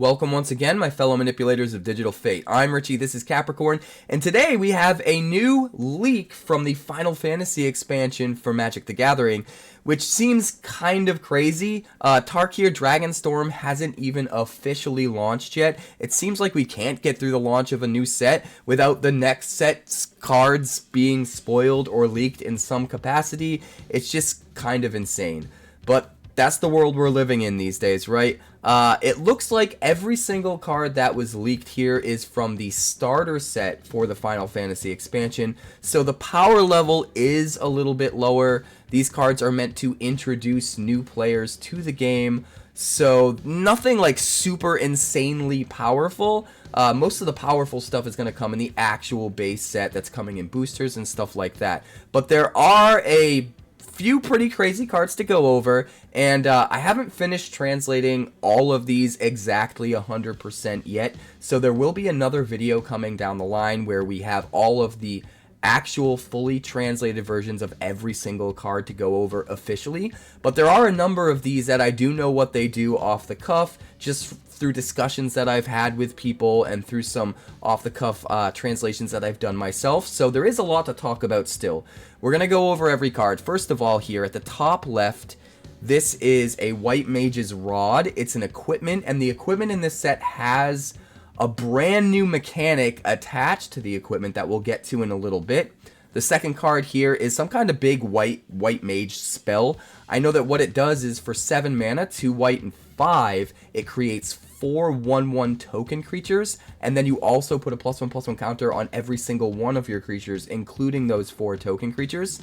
Welcome once again, my fellow manipulators of digital fate. I'm Richie, this is Capricorn, and today we have a new leak from the Final Fantasy expansion for Magic the Gathering, which seems kind of crazy. 𝑇𝑒𝑟𝑟𝑎𝑛𝑐𝑒 Dragonstorm hasn't even officially launched yet. It seems like we can't get through the launch of a new set without the next set's cards being spoiled or leaked in some capacity. It's just kind of insane. But that's the world we're living in these days, right? It looks like every single card that was leaked here is from the starter set for the Final Fantasy expansion, so the power level is a little bit lower. These cards are meant to introduce new players to the game, so nothing like super insanely powerful. Most of the powerful stuff is going to come in the actual base set that's coming in boosters and stuff like that. But there are a few pretty crazy cards to go over, and I haven't finished translating all of these exactly 100% yet, so there will be another video coming down the line where we have all of the actual fully translated versions of every single card to go over officially. But there are a number of these that I do know what they do off the cuff, just through discussions that I've had with people and through some off-the-cuff translations that I've done myself. So there is a lot to talk about still. We're going to go over every card. First of all, here at the top left, this is a White Mage's Rod. It's an equipment, and the equipment in this set has a brand new mechanic attached to the equipment that we'll get to in a little bit. The second card here is some kind of big white mage spell. I know that what it does is for 7 mana, 2 white and 5, it creates 4 1/1 token creatures, and then you also put a +1/+1 counter on every single one of your creatures, including those 4 token creatures,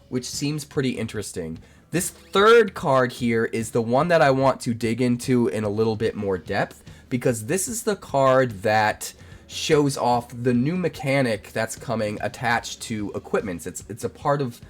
which seems pretty interesting. This third card here is the one that I want to dig into in a little bit more depth, because this is the card that shows off the new mechanic that's coming attached to equipments. It's a part of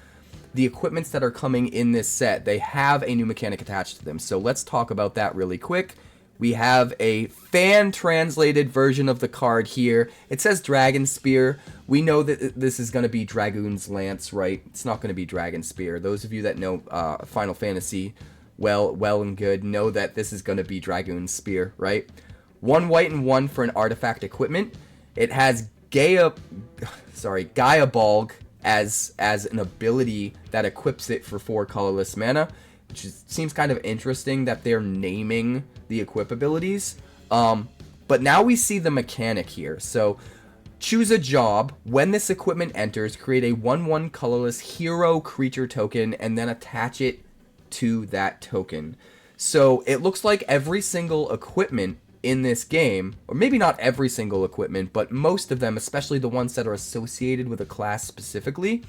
the equipments that are coming in this set. They have a new mechanic attached to them, so let's talk about that really quick. We have a fan-translated version of the card here. It says Dragon Spear. We know that this is going to be Dragoon's Lance, right? It's not going to be Dragon Spear. Those of you that know Final Fantasy well and good know that this is going to be Dragoon's Spear, right? 1 white and 1 for an artifact equipment. It has Gaia-Balg as an ability that equips it for 4 colorless mana, which seems kind of interesting that they're naming the equip abilities. But now we see the mechanic here. So choose a job. When this equipment enters, create a 1/1 colorless hero creature token and then attach it to that token. So it looks like every single equipment in this game, or maybe not every single equipment, but most of them, especially the ones that are associated with a class specifically,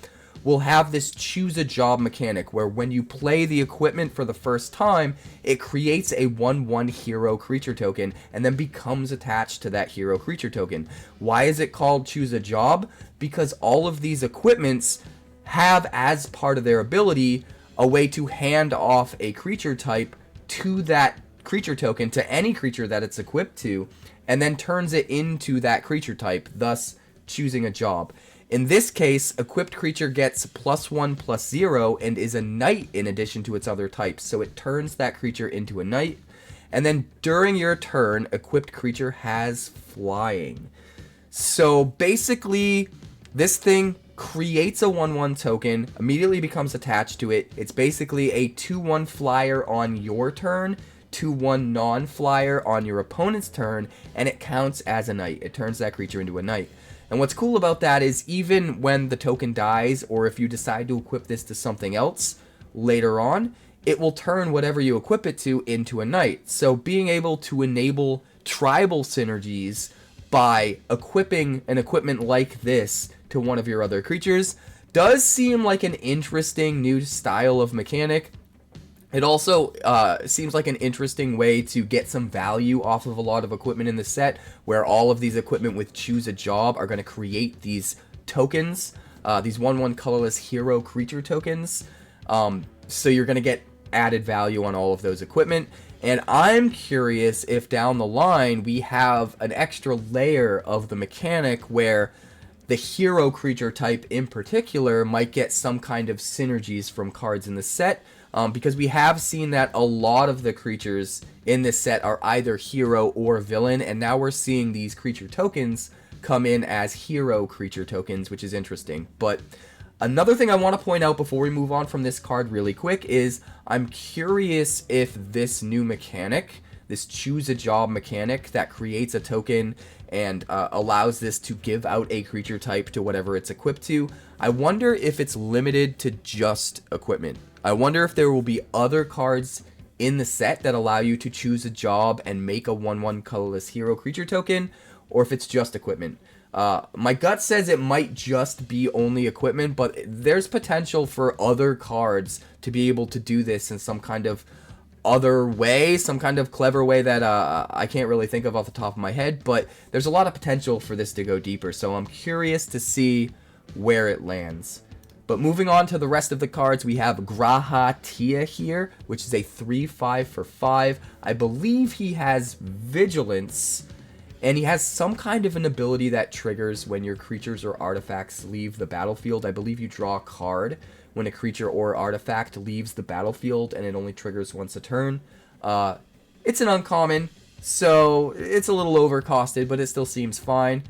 will have this choose a job mechanic where when you play the equipment for the first time, it creates a 1/1 hero creature token and then becomes attached to that hero creature token. Why is it called choose a job? Because all of these equipments have as part of their ability a way to hand off a creature type to that creature token, to any creature that it's equipped to, and then turns it into that creature type, thus choosing a job. In this case, equipped creature gets +1/+0 and is a knight in addition to its other types, so it turns that creature into a knight. And then during your turn, equipped creature has flying. So basically, this thing creates a 1/1 token, immediately becomes attached to it. It's basically a 2/1 flyer on your turn, 2/1 non-flyer on your opponent's turn, and it counts as a knight. It turns that creature into a knight. And what's cool about that is even when the token dies, or if you decide to equip this to something else later on, it will turn whatever you equip it to into a knight. So being able to enable tribal synergies by equipping an equipment like this to one of your other creatures does seem like an interesting new style of mechanic. It also seems like an interesting way to get some value off of a lot of equipment in the set, where all of these equipment with choose a job are going to create these tokens, these 1/1 colorless hero creature tokens. So you're going to get added value on all of those equipment. And I'm curious if down the line we have an extra layer of the mechanic where the hero creature type in particular might get some kind of synergies from cards in the set. because we have seen that a lot of the creatures in this set are either hero or villain, and now we're seeing these creature tokens come in as hero creature tokens, which is interesting. But another thing I want to point out before we move on from this card really quick is I'm curious if this new mechanic, this choose a job mechanic that creates a token and allows this to give out a creature type to whatever it's equipped to, I wonder if it's limited to just equipment. I wonder if there will be other cards in the set that allow you to choose a job and make a 1/1 colorless hero creature token, or if it's just equipment. My gut says it might just be only equipment, but there's potential for other cards to be able to do this in some kind of other way, some kind of clever way that I can't really think of off the top of my head, but there's a lot of potential for this to go deeper, so I'm curious to see where it lands. But moving on to the rest of the cards, we have Grahatia here, which is a 3/5 for 5. I believe he has Vigilance, and he has some kind of an ability that triggers when your creatures or artifacts leave the battlefield. I believe you draw a card when a creature or artifact leaves the battlefield, and it only triggers once a turn. It's an uncommon, so it's a little overcosted, but it still seems fine.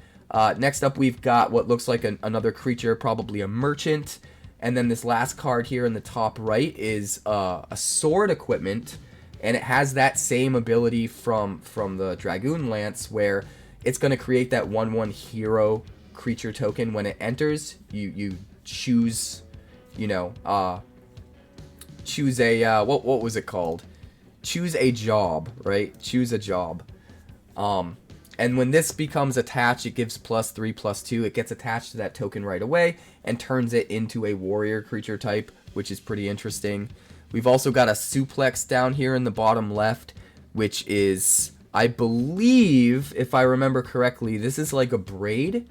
Next up, we've got what looks like another creature, probably a merchant. And then this last card here in the top right is a sword equipment. And it has that same ability from the Dragoon Lance, where it's going to create that 1/1 hero creature token. When it enters, you choose, choose a, what was it called? Choose a job, right? Choose a job. And when this becomes attached, it gives +3/+2. It gets attached to that token right away and turns it into a warrior creature type, which is pretty interesting. We've also got a suplex down here in the bottom left, which is, I believe, if I remember correctly, this is like a braid,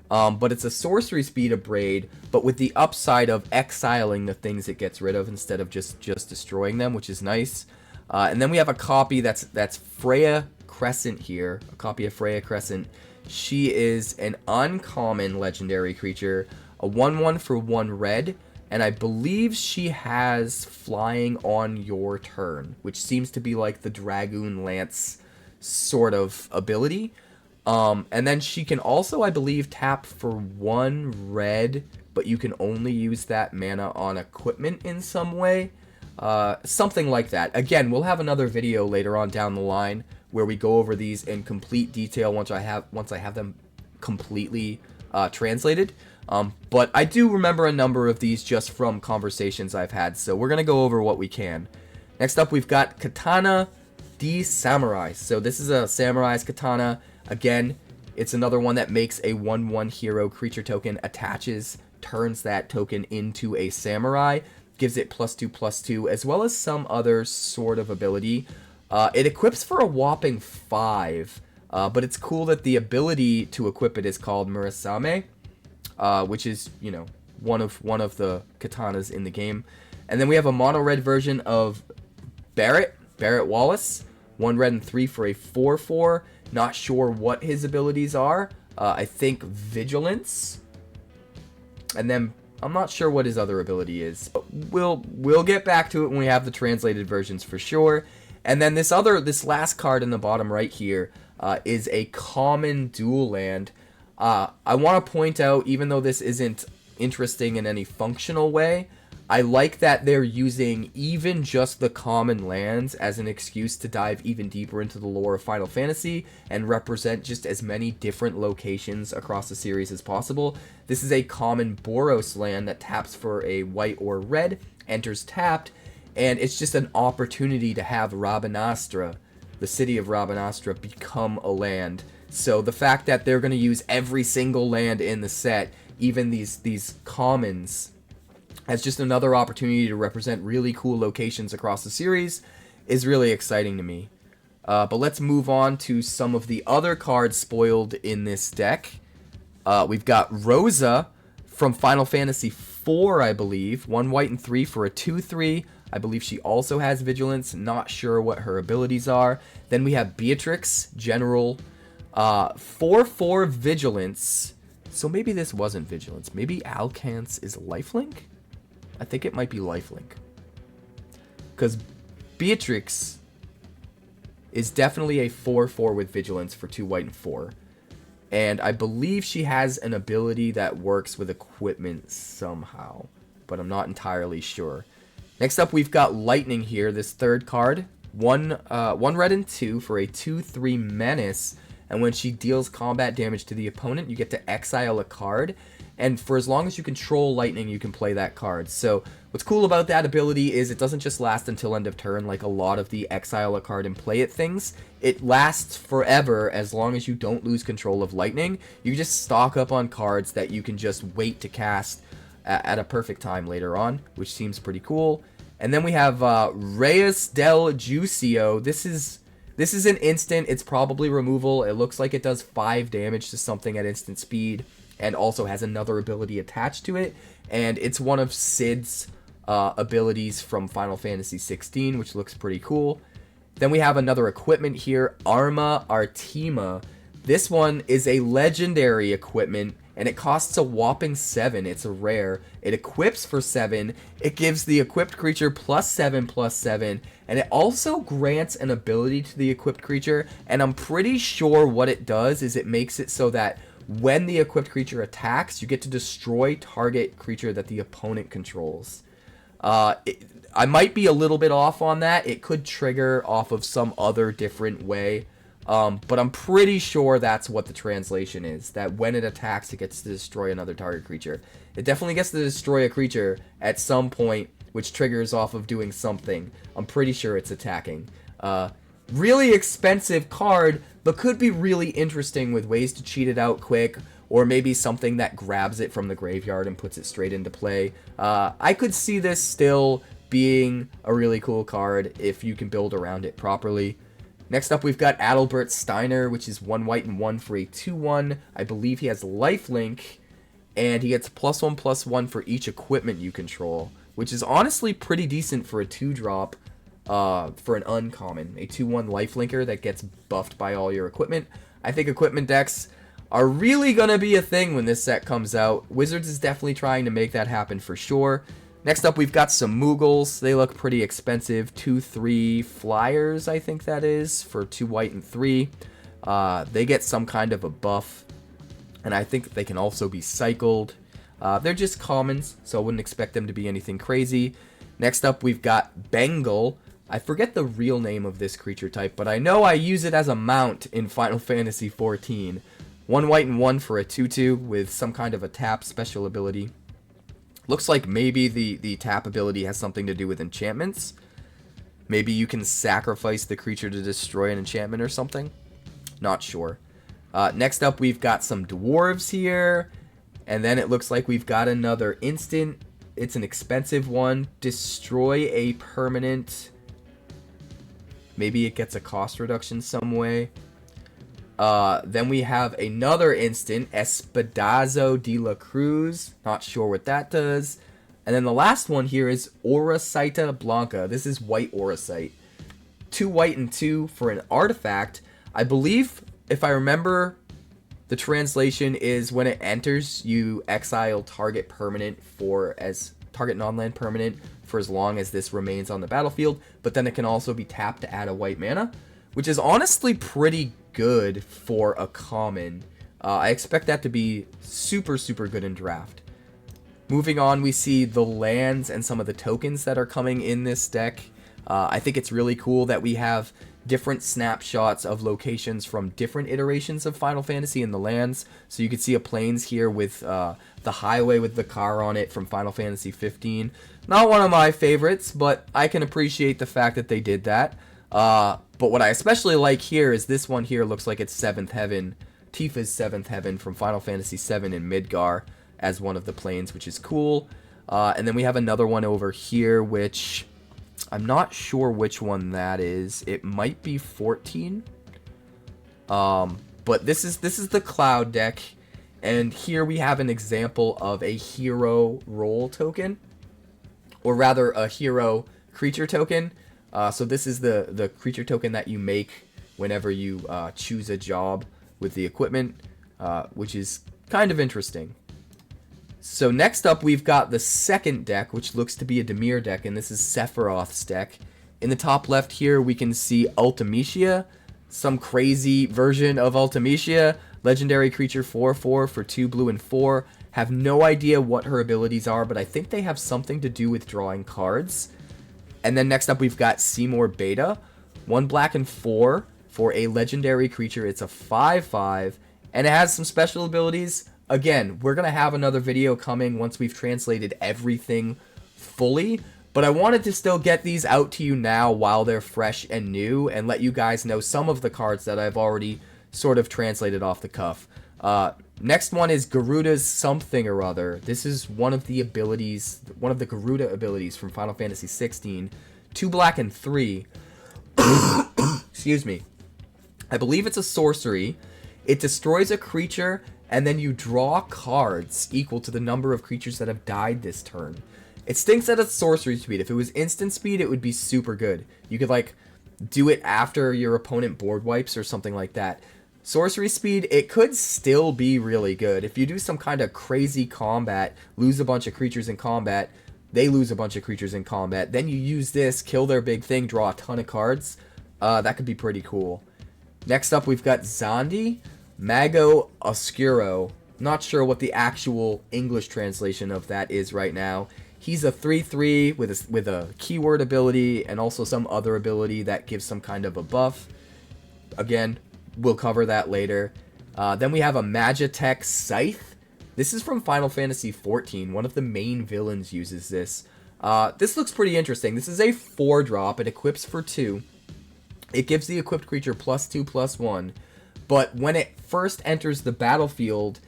but it's a sorcery speed of braid, but with the upside of exiling the things it gets rid of instead of just destroying them, which is nice. And then we have a copy that's Freya Crescent here, a copy of Freya Crescent. She is an uncommon legendary creature, a 1/1 for 1 red, and I believe she has flying on your turn, which seems to be like the Dragoon Lance sort of ability. And then she can also, I believe, tap for 1 red, but you can only use that mana on equipment in some way. Something like that. Again, we'll have another video later on down the line where we go over these in complete detail once I have them completely translated. But I do remember a number of these just from conversations I've had, so we're gonna go over what we can. Next up, we've got Katana D Samurai. So this is a Samurai's Katana. Again, it's another one that makes a 1/1 hero creature token, attaches, turns that token into a samurai, gives it +2/+2, as well as some other sort of ability. It equips for a whopping 5, but it's cool that the ability to equip it is called Murasame, which is, one of the katanas in the game. And then we have a mono red version of Barrett Wallace, 1 red and 3 for a 4/4. Not sure what his abilities are. I think Vigilance. And then I'm not sure what his other ability is, but we'll get back to it when we have the translated versions for sure. And then this last card in the bottom right here is a common dual land. I want to point out, even though this isn't interesting in any functional way, I like that they're using even just the common lands as an excuse to dive even deeper into the lore of Final Fantasy and represent just as many different locations across the series as possible. This is a common Boros land that taps for a white or red, enters tapped, and it's just an opportunity to have Rabanastre, the city of Rabanastre, become a land. So the fact that they're going to use every single land in the set, even these commons, as just another opportunity to represent really cool locations across the series, is really exciting to me. But let's move on to some of the other cards spoiled in this deck. We've got Rosa from Final Fantasy IV, I believe. 1 white and 3 for a 2/3. I believe she also has Vigilance. Not sure what her abilities are. Then we have Beatrix, General. 4/4 Vigilance. So maybe this wasn't Vigilance. Maybe Alcance is Lifelink? I think it might be Lifelink. because Beatrix is definitely a 4/4 with Vigilance for 2 white and 4. And I believe she has an ability that works with equipment somehow, but I'm not entirely sure. Next up, we've got Lightning here, this third card. One red and 2 for a 2/3 menace. And when she deals combat damage to the opponent, you get to exile a card. And for as long as you control Lightning, you can play that card. So what's cool about that ability is it doesn't just last until end of turn like a lot of the exile a card and play it things. It lasts forever as long as you don't lose control of Lightning. You can just stock up on cards that you can just wait to cast at a perfect time later on, which seems pretty cool. And then we have Reyes del Juicio. This is an instant. It's probably removal. It looks like it does 5 damage to something at instant speed, and also has another ability attached to it. And it's one of Sid's abilities from Final Fantasy 16, which looks pretty cool. Then we have another equipment here, Arma Artima. This one is a legendary equipment, and it costs a whopping 7. It's a rare. It equips for 7. It gives the equipped creature +7/+7, and it also grants an ability to the equipped creature. And I'm pretty sure what it does is it makes it so that when the equipped creature attacks, you get to destroy target creature that the opponent controls. I might be a little bit off on that. It could trigger off of some other different way. But I'm pretty sure that's what the translation is. That when it attacks, it gets to destroy another target creature. It definitely gets to destroy a creature at some point, which triggers off of doing something. I'm pretty sure it's attacking. Really expensive card, but could be really interesting with ways to cheat it out quick, or maybe something that grabs it from the graveyard and puts it straight into play. I could see this still being a really cool card if you can build around it properly. Next up, we've got Adalbert Steiner, which is 1 white and 1 for a 2/1. I believe he has lifelink, and he gets +1/+1 for each equipment you control, which is honestly pretty decent for a 2-drop. For an uncommon, a 2/1 lifelinker that gets buffed by all your equipment. I think equipment decks are really gonna be a thing when this set comes out. Wizards is definitely trying to make that happen for sure. Next up, we've got some Moogles. They look pretty expensive. 2/3 flyers, I think that is, for 2 white and 3. They get some kind of a buff, and I think they can also be cycled. They're just commons, so I wouldn't expect them to be anything crazy. Next up, we've got Bengal. I forget the real name of this creature type, but I know I use it as a mount in Final Fantasy 14. 1 white and 1 for a 2/2 with some kind of a tap special ability. Looks like maybe the tap ability has something to do with enchantments. Maybe you can sacrifice the creature to destroy an enchantment or something. Not sure. Next up, we've got some dwarves here. And then it looks like we've got another instant. It's an expensive one. Destroy a permanent. Maybe it gets a cost reduction some way. Then we have another instant, Espadazo de la Cruz. Not sure what that does. And then the last one here is Oracita Blanca. This is white Oracite. 2 white and 2 for an artifact. I believe, if I remember, the translation is when it enters, you exile target permanent target non-land permanent for as long as this remains on the battlefield. But then it can also be tapped to add a white mana, which is honestly pretty good for a common. I expect that to be super, super good in draft. Moving on, we see the lands and some of the tokens that are coming in this deck. I think it's really cool that we have different snapshots of locations from different iterations of Final Fantasy in the lands. So you can see a plains here with the highway with the car on it from Final Fantasy 15. Not one of my favorites, but I can appreciate the fact that they did that. But what I especially like here is this one here looks like it's 7th Heaven, Tifa's 7th Heaven from Final Fantasy 7 in Midgar as one of the planes, which is cool. And then we have another one over here, which I'm not sure which one that is. It might be 14. But this is the Cloud deck, and here we have an example of a hero role token, or rather a hero creature token. So this is the creature token that you make whenever you choose a job with the equipment, which is kind of interesting. So next up, we've got the second deck, which looks to be a Dimir deck, and this is Sephiroth's deck. In the top left here, we can see Ultimecia, some crazy version of Ultimecia. Legendary creature 4/4 for 2 blue and 4. Have no idea what her abilities are, but I think they have something to do with drawing cards. And then next up, we've got Seymour Beta. 1 black and 4 for a legendary creature. It's a 5/5, and it has some special abilities. Again, we're going to have another video coming once we've translated everything fully, but I wanted to still get these out to you now while they're fresh and new, and let you guys know some of the cards that I've already sort of translated off the cuff. Next one is Garuda's something or other. This is one of the abilities, one of the Garuda abilities from Final Fantasy 16. 2 black and 3. Excuse me. I believe it's a sorcery. It destroys a creature, and then you draw cards equal to the number of creatures that have died this turn. It stinks at its sorcery speed. If it was instant speed, it would be super good. You could, like, do it after your opponent board wipes or something like that. Sorcery speed, it could still be really good. If you do some kind of crazy combat, lose a bunch of creatures in combat, they lose a bunch of creatures in combat, then you use this, kill their big thing, draw a ton of cards, that could be pretty cool. Next up, we've got Zandi, Mago Oscuro. Not sure what the actual English translation of that is right now. He's a 3/3 with a keyword ability and also some other ability that gives some kind of a buff. Again, we'll cover that later. Then we have a Magitech Scythe. This is from Final Fantasy XIV. One of the main villains uses this. This looks pretty interesting. This is a 4-drop. It equips for 2. It gives the equipped creature +2/+1. But when it first enters the battlefield,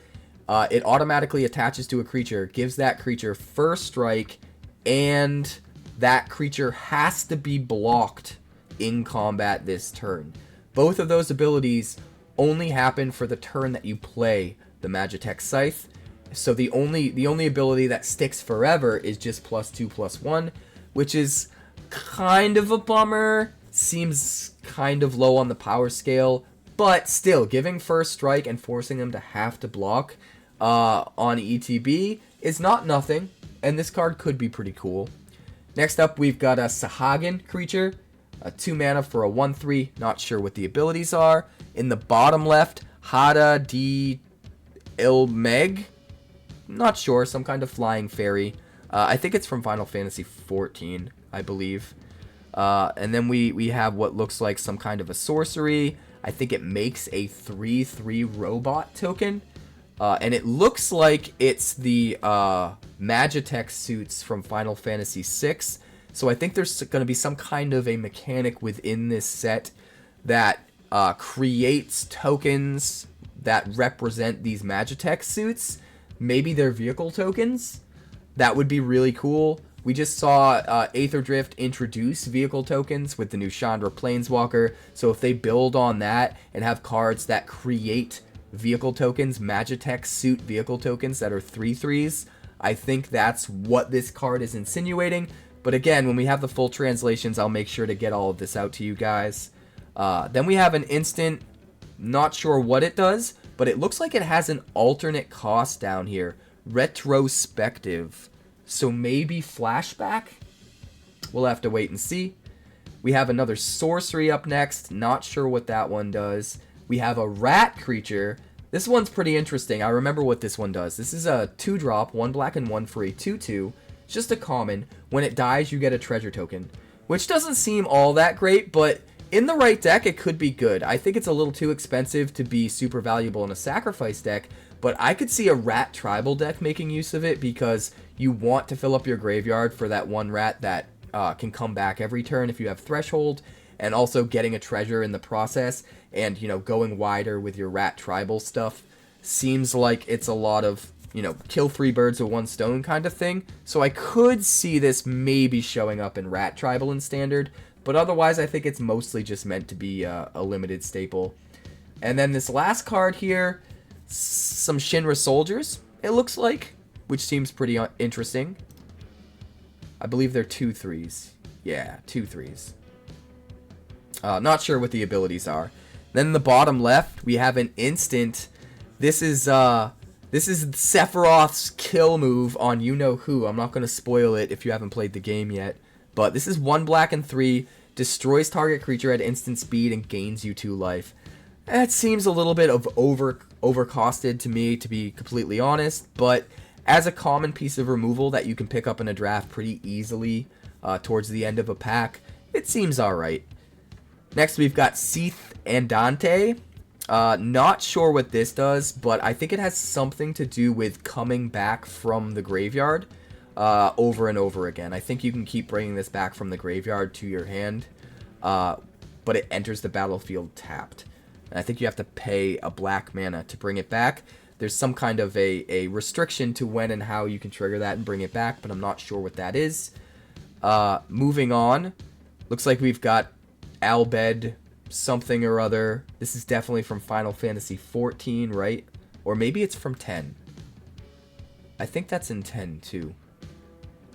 it automatically attaches to a creature, gives that creature first strike, and that creature has to be blocked in combat this turn. Both of those abilities only happen for the turn that you play the Magitech Scythe. So the only ability that sticks forever is just +2/+1, which is kind of a bummer. Seems kind of low on the power scale, but still, giving first strike and forcing them to have to block on ETB is not nothing, and this card could be pretty cool. Next up, we've got a Sahagin creature. 2 mana for a 1/3. Not sure what the abilities are. In the bottom left, Hada di Ilmeg. Not sure. Some kind of flying fairy. I think it's from Final Fantasy XIV, I believe. And then we have what looks like some kind of a sorcery. I think it makes a 3/3 robot token. And it looks like it's the Magitech suits from Final Fantasy VI. So I think there's going to be some kind of a mechanic within this set that creates tokens that represent these Magitech suits. Maybe they're vehicle tokens. That would be really cool. We just saw Aether Drift introduce vehicle tokens with the new Chandra Planeswalker. So if they build on that and have cards that create vehicle tokens, Magitech suit vehicle tokens that are 3/3s, I think that's what this card is insinuating. But again, when we have the full translations, I'll make sure to get all of this out to you guys. Then we have an instant, not sure what it does, but it looks like it has an alternate cost down here. Retrospective. So maybe flashback? We'll have to wait and see. We have another sorcery up next. Not sure what that one does. We have a rat creature. This one's pretty interesting. I remember what this one does. This is a 2-drop, 1 black and 1 for a 2/2. It's just a common. When it dies, you get a treasure token, which doesn't seem all that great, but in the right deck, it could be good. I think it's a little too expensive to be super valuable in a sacrifice deck, but I could see a rat tribal deck making use of it because you want to fill up your graveyard for that one rat that can come back every turn if you have Threshold, and also getting a treasure in the process, and, you know, going wider with your rat tribal stuff seems like it's a lot of, you know, kill 3 birds with 1 stone kind of thing. So I could see this maybe showing up in rat tribal in standard, but otherwise I think it's mostly just meant to be a limited staple. And then this last card here, some Shinra soldiers, it looks like, which seems pretty interesting. I believe they're 2/3s. Yeah, 2/3s. Not sure what the abilities are. Then in the bottom left, we have an instant. This is Sephiroth's kill move on you-know-who. I'm not going to spoil it if you haven't played the game yet. But this is 1 black and 3. destroys target creature at instant speed and gains you 2 life. That seems a little bit of overcosted to me, to be completely honest, but as a common piece of removal that you can pick up in a draft pretty easily towards the end of a pack, it seems alright. Next we've got 𝑇𝑒𝑒𝑟𝑟𝑎𝑛𝑐𝑒 𝑅𝑜𝑟𝑏𝑎𝑐ℎ. Not sure what this does, but I think it has something to do with coming back from the graveyard over and over again. I think you can keep bringing this back from the graveyard to your hand, but it enters the battlefield tapped. And I think you have to pay a black mana to bring it back. There's some kind of a restriction to when and how you can trigger that and bring it back, but I'm not sure what that is. Moving on, looks like we've got Albed something or other. This is definitely from Final Fantasy 14, right? Or maybe it's from 10. I think that's in 10 too.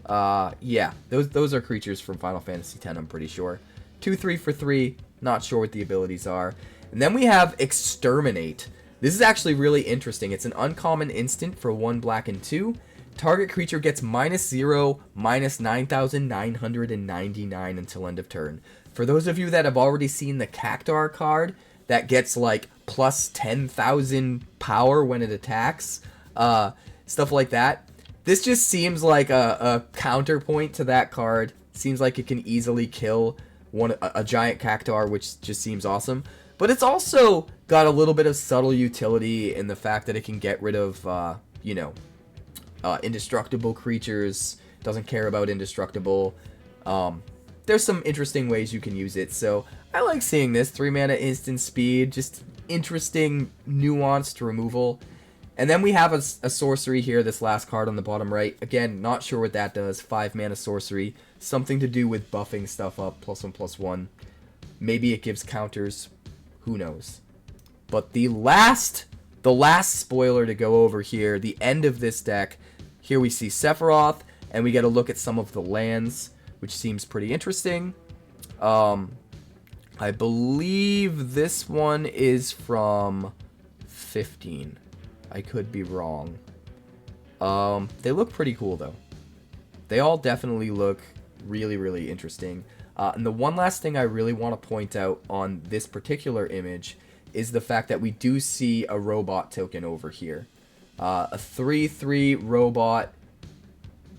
Yeah, those are creatures from Final Fantasy 10, I'm pretty sure. 2/3 for 3, not sure what the abilities are. And then we have Exterminate. This is actually really interesting. It's an uncommon instant for 1 black and 2. Target creature gets -0, -9,999 until end of turn. For those of you that have already seen the Cactuar card, that gets like plus 10,000 power when it attacks, stuff like that. This just seems like a counterpoint to that card. Seems like it can easily kill a giant Cactuar, which just seems awesome. But it's also got a little bit of subtle utility in the fact that it can get rid of, indestructible creatures. Doesn't care about indestructible. There's some interesting ways you can use it. So I like seeing this. 3 mana instant speed. Just interesting, nuanced removal. And then we have a sorcery here, this last card on the bottom right. Again, not sure what that does. 5 mana sorcery. Something to do with buffing stuff up. +1/+1. Maybe it gives counters. Who knows? But the last spoiler to go over here, the end of this deck, here we see Sephiroth, and we get a look at some of the lands, which seems pretty interesting. I believe this one is from 15. I could be wrong. They look pretty cool, though. They all definitely look really, really interesting. And the one last thing I really want to point out on this particular image is the fact that we do see a robot token over here. A 3/3 robot.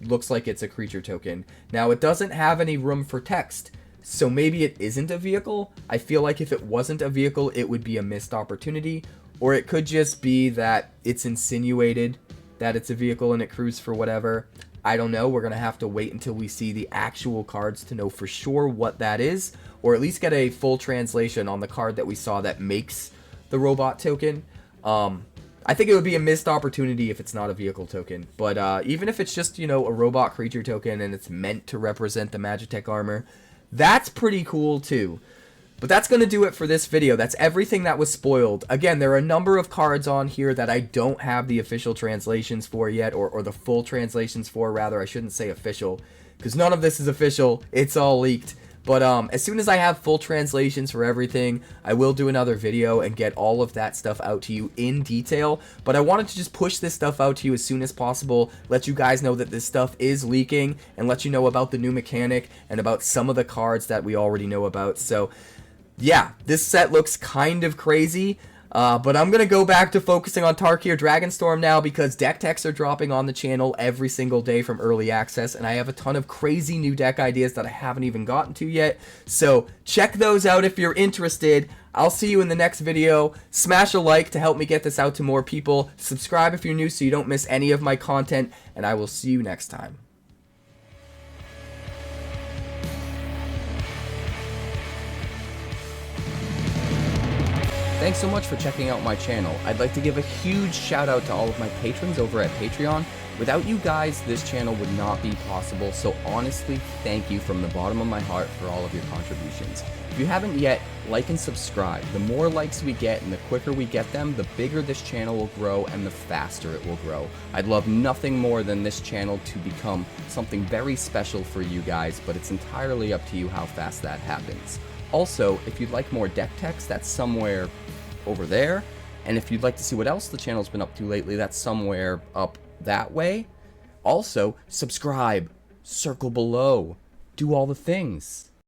Looks like it's a creature token. Now, it doesn't have any room for text, so maybe it isn't a vehicle. I feel like if it wasn't a vehicle, it would be a missed opportunity. Or it could just be that it's insinuated that it's a vehicle and it crews for whatever. I don't know. We're going to have to wait until we see the actual cards to know for sure what that is, or at least get a full translation on the card that we saw that makes the robot token. I think it would be a missed opportunity if it's not a vehicle token, but even if it's just, a robot creature token and it's meant to represent the Magitech armor, that's pretty cool too. But that's going to do it for this video. That's everything that was spoiled. Again, there are a number of cards on here that I don't have the official translations for yet, or the full translations for, rather. I shouldn't say official, because none of this is official. It's all leaked. But as soon as I have full translations for everything, I will do another video and get all of that stuff out to you in detail. But I wanted to just push this stuff out to you as soon as possible, let you guys know that this stuff is leaking, and let you know about the new mechanic and about some of the cards that we already know about. So yeah, this set looks kind of crazy, but I'm going to go back to focusing on Tarkir Dragonstorm now, because deck techs are dropping on the channel every single day from early access, and I have a ton of crazy new deck ideas that I haven't even gotten to yet, so check those out if you're interested. I'll see you in the next video. Smash a like to help me get this out to more people. Subscribe if you're new so you don't miss any of my content, and I will see you next time. Thanks so much for checking out my channel. I'd like to give a huge shout out to all of my patrons over at Patreon. Without you guys, this channel would not be possible, so honestly, thank you from the bottom of my heart for all of your contributions. If you haven't yet, like and subscribe. The more likes we get and the quicker we get them, the bigger this channel will grow and the faster it will grow. I'd love nothing more than this channel to become something very special for you guys, but it's entirely up to you how fast that happens. Also, if you'd like more deck techs, that's somewhere over there. And if you'd like to see what else the channel's been up to lately, that's somewhere up that way. Also, subscribe, circle below, do all the things.